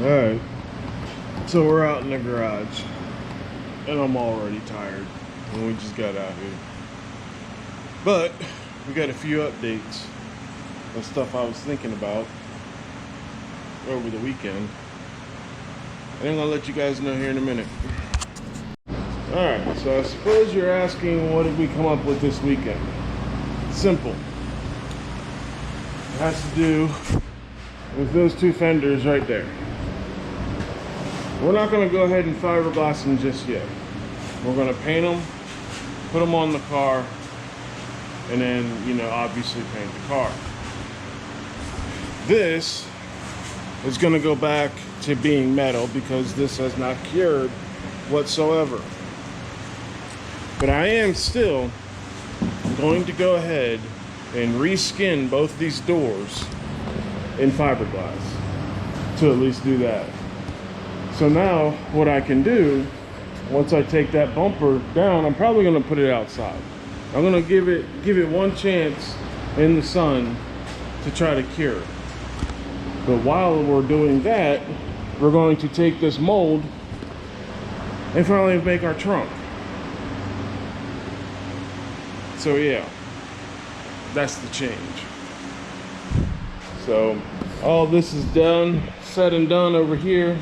Alright, so we're out in the garage, and I'm already tired, and we just got out here. But we got a few updates of stuff I was thinking about over the weekend, and I'm gonna let you guys know here in a minute. Alright, so I suppose you're asking, what did we come up with this weekend? Simple. It has to do with those two fenders right there. We're not going to go ahead and fiberglass them just yet. We're going to paint them, put them on the car, and then, obviously paint the car. This is going to go back to being metal because this has not cured whatsoever. But I am still going to go ahead and reskin both these doors in fiberglass to at least do that. So now what I can do, once I take that bumper down, I'm probably going to put it outside. I'm going to give it one chance in the sun to try to cure it. But while we're doing that, we're going to take this mold and finally make our trunk. So yeah, that's the change. So all this is done, said and done over here.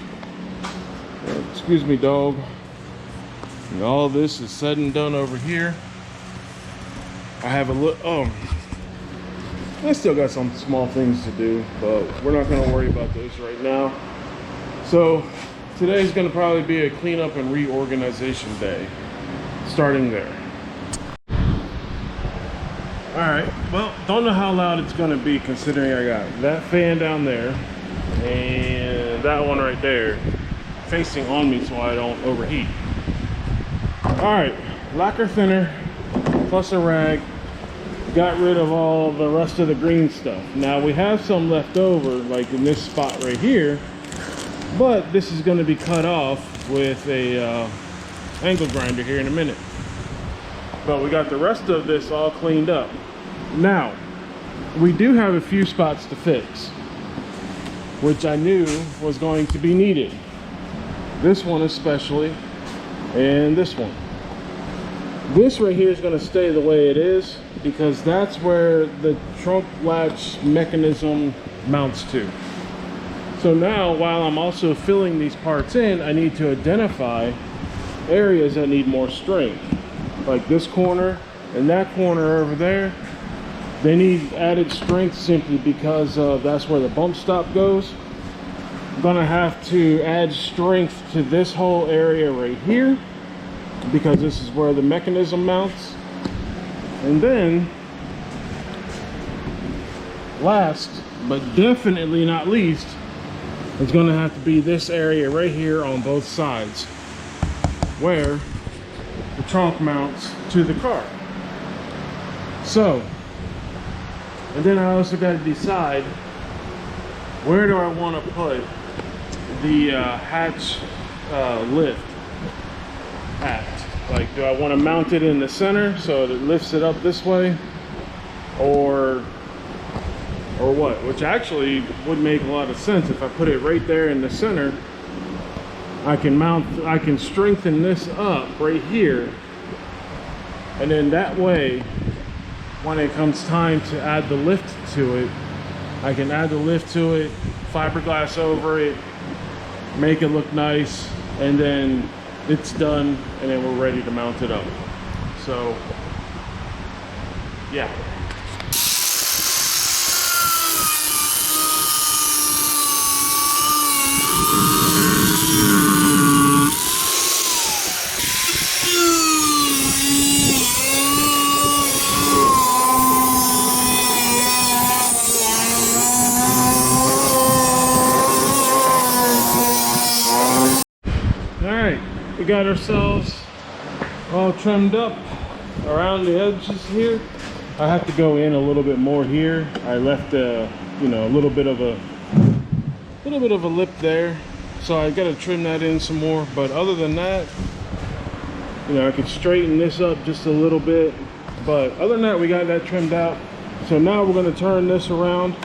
Excuse me, dog. And all this is said and done over here. I have a look. I still got some small things to do, but we're not going to worry about those right now. So today's going to probably be a cleanup and reorganization day, starting there. All right. Well, don't know how loud it's going to be considering I got that fan down there and that one right there facing on me so I don't overheat. All right, lacquer thinner plus a rag, got rid of all the rest of the green stuff. Now we have some left over, like in this spot right here, but this is going to be cut off with a angle grinder here in a minute. But we got the rest of this all cleaned up. Now we do have a few spots to fix, which I knew was going to be needed. This one especially, and this one. This right here is going to stay the way it is because that's where the trunk latch mechanism mounts to. So now, while I'm also filling these parts in, I need to identify areas that need more strength. Like this corner and that corner over there, they need added strength simply because that's where the bump stop goes. I'm gonna have to add strength to this whole area right here because this is where the mechanism mounts. And then last but definitely not least, it's gonna have to be this area right here on both sides where the trunk mounts to the car. So, and then I also got to decide, where do I want to put the hatch lift at? Like, do I want to mount it in the center so that it lifts it up this way, or what? Which actually would make a lot of sense. If I put it right there in the center, I can strengthen this up right here, and then that way when it comes time to add the lift to it, I can add the lift to it, fiberglass over it, make it look nice, and then it's done, and then we're ready to mount it up. So yeah. We got ourselves all trimmed up around the edges here. I have to go in a little bit more here. I left a little bit of a lip there, so I got to trim that in some more. But other than that, I can straighten this up just a little bit. But other than that, we got that trimmed out. So now we're going to turn this around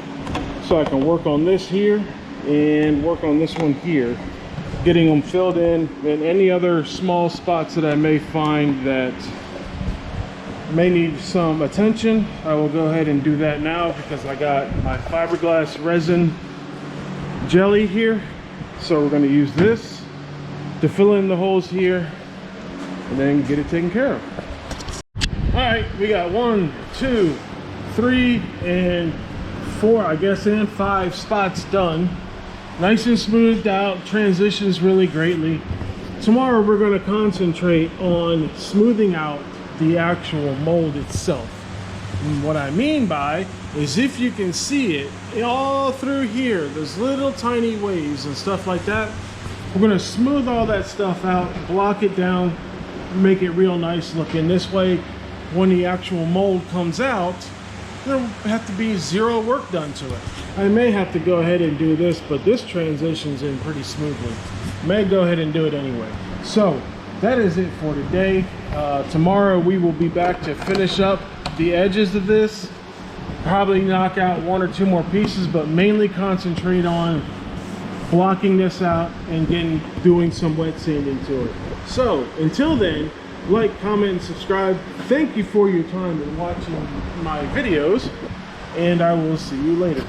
so I can work on this here, and work on this one here, getting them filled in, and any other small spots that I may find that may need some attention, I will go ahead and do that now, because I got my fiberglass resin jelly here. So we're going to use this to fill in the holes here and then get it taken care of. All right, we got 1, 2, 3, and 4, I guess, and 5 spots done. Nice and smoothed out, transitions really greatly. Tomorrow we're going to concentrate on smoothing out the actual mold itself. And what I mean by is, if you can see it all through here, those little tiny waves and stuff like that, we're going to smooth all that stuff out, block it down, make it real nice looking. This way, when the actual mold comes out, there'll have to be zero work done to it. I may have to go ahead and do this, but this transitions in pretty smoothly. May go ahead and do it anyway. So that is it for today. Tomorrow we will be back to finish up the edges of this. Probably knock out 1 or 2 more pieces, but mainly concentrate on blocking this out and doing some wet sanding to it. So until then, like, comment, and subscribe. Thank you for your time in watching my videos, and I will see you later.